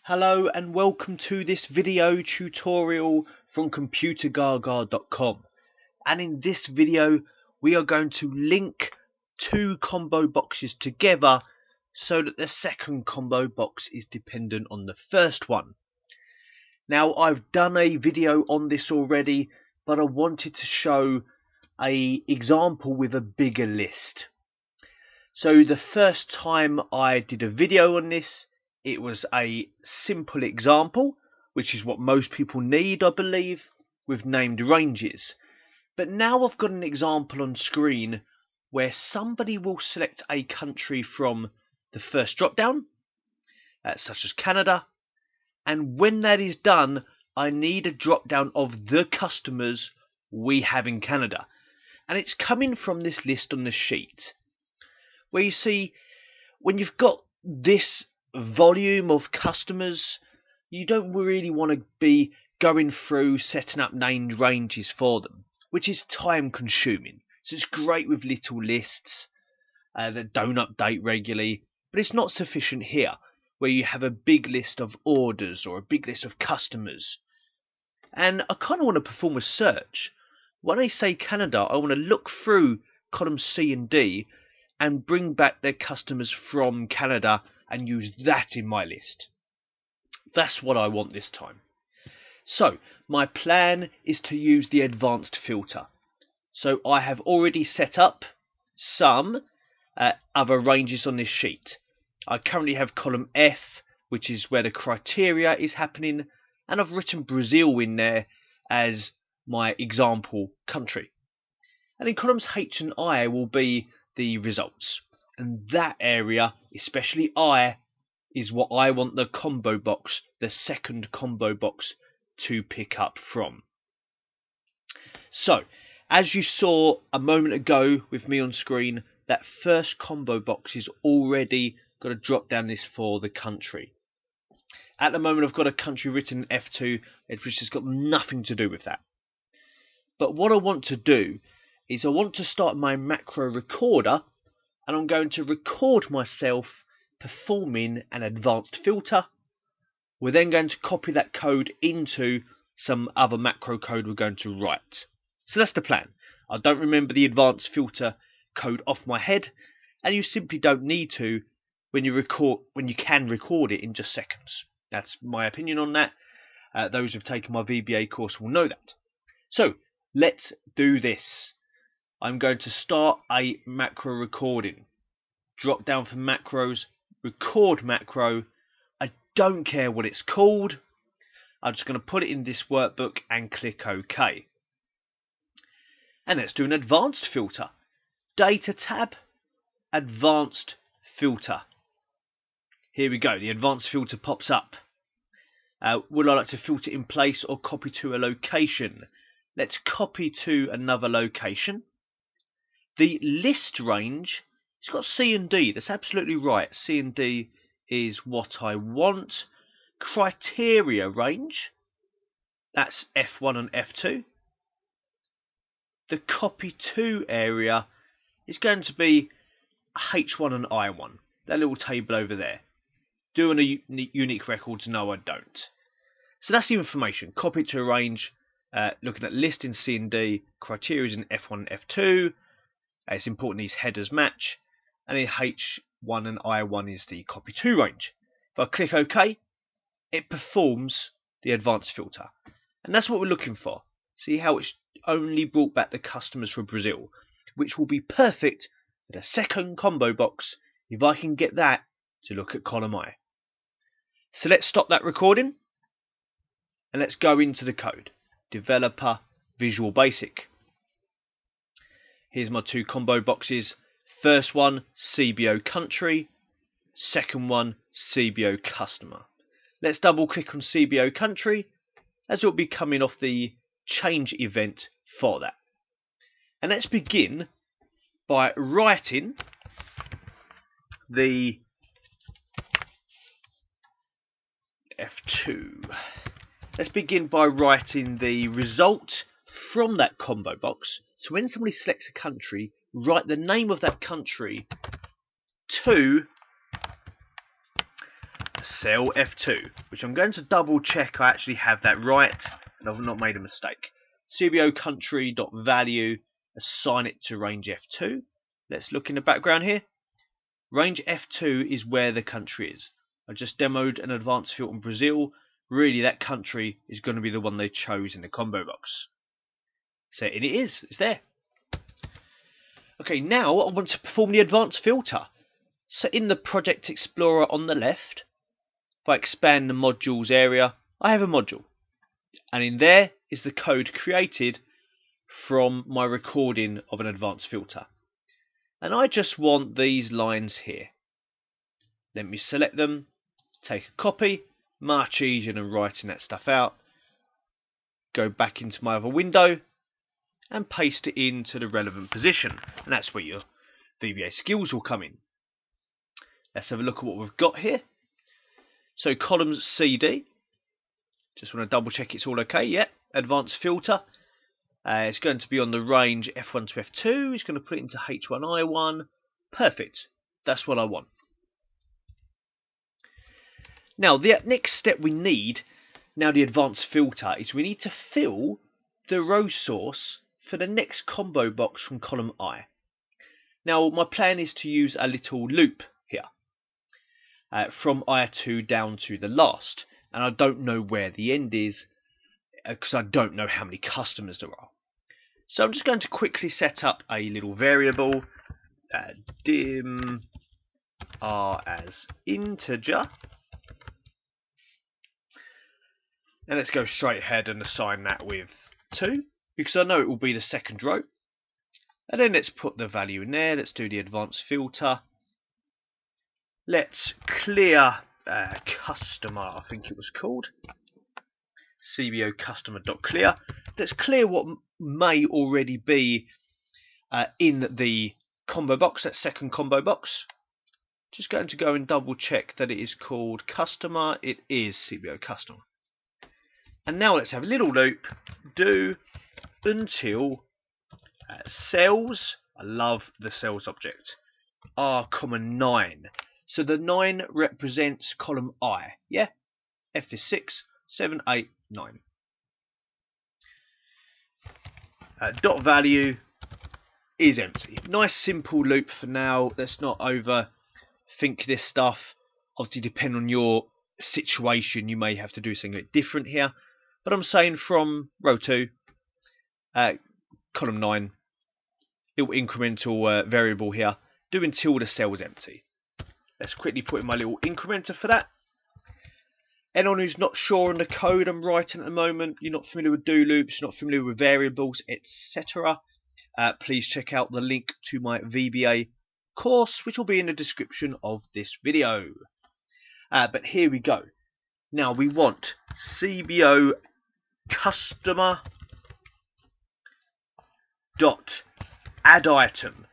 Hello and welcome to this video tutorial from Computergaga.com, and in this video we are going to link two combo boxes together so that the second combo box is dependent on the first one. Now, I've done a video on this already, but I wanted to show an example with a bigger list. So the first time I did a video on this, it was a simple example, which is what most people need, I believe, with named ranges. But now I've got an example on screen where somebody will select a country from the first drop-down, such as Canada, and when that is done, I need a drop-down of the customers we have in Canada. And it's coming from this list on the sheet, where you see, when you've got this volume of customers, you don't really want to be going through setting up named ranges for them, which is time consuming. So it's great with little lists that don't update regularly, but it's not sufficient here, where you have a big list of orders or a big list of customers. And I kind of want to perform a search. When I say Canada, I want to look through columns C and D and bring back their customers from Canada and use that in my list. That's what I want this time. So my plan is to use the advanced filter. So I have already set up some other ranges on this sheet. I currently have column F, which is where the criteria is happening, and I've written Brazil in there as my example country. And in columns H and I will be the results. And that area, especially I, is what I want the combo box, the second combo box, to pick up from. So, as you saw a moment ago with me on screen, that first combo box is already got a drop down list for the country. At the moment I've got a country written in F2, which has got nothing to do with that. But what I want to do is I want to start my macro recorder, and I'm going to record myself performing an advanced filter. We're then going to copy that code into some other macro code we're going to write. So that's the plan. I don't remember the advanced filter code off my head, and you simply don't need to when you can record it in just seconds. That's my opinion on that. Those who've taken my VBA course will know that. So let's do this. I'm going to start a macro recording. Drop down for macros, record macro. I don't care what it's called. I'm just going to put it in this workbook and click OK. And let's do an advanced filter. Data tab, advanced filter. Here we go, the advanced filter pops up. Would I like to filter in place or copy to a location? Let's copy to another location. The list range, it's got C and D. That's absolutely right. C and D is what I want. Criteria range, that's F1 and F2. The copy to area is going to be H1 and I1. That little table over there. Do any unique records? No, I don't. So that's the information. Copy to a range, looking at list in C and D, criteria is in F1 and F2. It's important these headers match, and in H1 and I1 is the copy to range. If I click OK, it performs the advanced filter, and that's what we're looking for. See how it's only brought back the customers for Brazil, which will be perfect for the second combo box if I can get that to look at column I. So let's stop that recording and let's go into the code. Developer Visual Basic. Here's my two combo boxes. First one, CBO country. Second one, CBO customer. Let's double click on CBO country, as it will be coming off the change event for that. And let's begin by writing the F2. Let's begin by writing the result from that combo box. So when somebody selects a country, write the name of that country to cell F2, which I'm going to double check I actually have that right and I've not made a mistake. CBO country.value, assign it to range F2. Let's look in the background here. Range F2 is where the country is. I just demoed an advanced filter in Brazil. Really, that country is going to be the one they chose in the combo box. So it is. It's there. Okay, now I want to perform the advanced filter. So in the Project Explorer on the left, if I expand the modules area, I have a module. And in there is the code created from my recording of an advanced filter. And I just want these lines here. Let me select them, take a copy, much easier than writing that stuff out. Go back into my other window and paste it into the relevant position. And that's where your VBA skills will come in. Let's have a look at what we've got here. So columns CD. Just want to double check it's all okay. Yeah, advanced filter. It's going to be on the range F1 to F2. It's going to put it into H1I1. Perfect. That's what I want. Now, the next step we need, now the advanced filter, is we need to fill the row source for the next combo box from column I. Now, my plan is to use a little loop here, from I2 down to the last. And I don't know where the end is, because I don't know how many customers there are. So I'm just going to quickly set up a little variable, dim r as integer. And let's go straight ahead and assign that with 2, because I know it will be the second row. And then let's put the value in there. Let's do the advanced filter. Let's clear customer, I think it was called. CBO customer.clear. Let's clear what may already be in the combo box, that second combo box. Just going to go and double check that it is called customer. It is CBO customer. And now let's have a little loop. Do until cells, I love the cells object, are common 9. So the 9 represents column I. Yeah? F is 6, 7, 8, 9. Dot value is empty. Nice simple loop for now. Let's not overthink this stuff. Obviously, depending on your situation, you may have to do something a bit different here. But I'm saying from row 2, column 9, little incremental variable here, do until the cell is empty. Let's quickly put in my little incrementer for that. Anyone who's not sure on the code I'm writing at the moment, you're not familiar with do loops, you're not familiar with variables, etc., please check out the link to my VBA course, which will be in the description of this video. But here we go. Now we want CBO customer dot add item.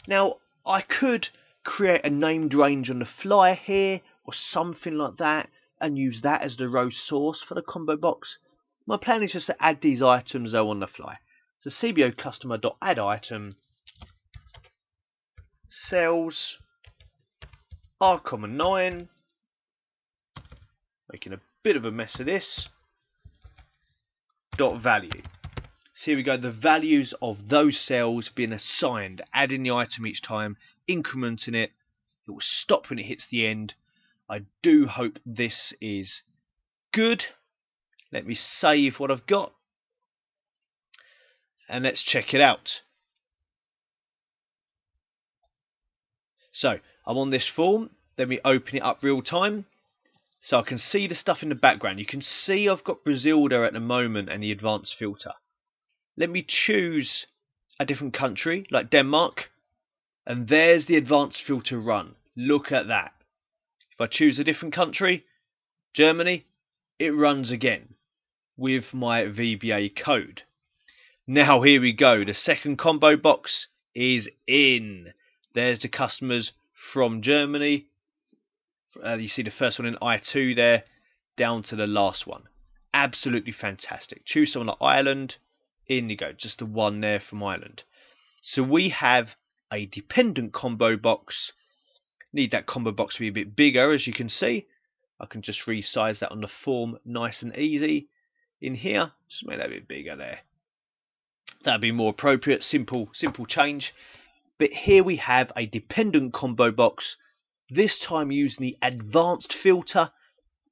Now I could create a named range on the fly here or something like that and use that as the row source for the combo box. My plan is just to add these items though on the fly. So CBO customer dot add item cells are common 9, making a bit of a mess of this, dot value. So here we go, the values of those cells being assigned, adding the item each time, incrementing it. It will stop when it hits the end. I do hope this is good. Let me save what I've got and let's check it out. So I'm on this form. Let me open it up real time so I can see the stuff in the background. You can see I've got Brazil there at the moment and the advanced filter. Let me choose a different country like Denmark, and there's the advanced filter run. Look at that. If I choose a different country, Germany, it runs again with my VBA code. Now here we go. The second combo box is in. There's the customers from Germany. You see the first one in I2 there, down to the last one. Absolutely fantastic. Choose someone like Ireland. In you go, just the one there from Ireland. So we have a dependent combo box. Need that combo box to be a bit bigger, as you can see. I can just resize that on the form nice and easy. In here, just make that a bit bigger there. That'd be more appropriate, simple change. But here we have a dependent combo box, this time using the advanced filter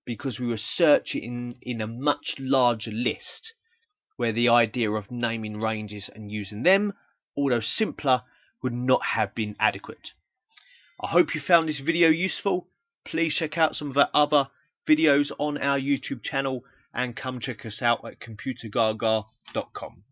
because we were searching in a much larger list where the idea of naming ranges and using them, although simpler, would not have been adequate. I hope you found this video useful. Please check out some of our other videos on our YouTube channel and come check us out at Computergaga.com.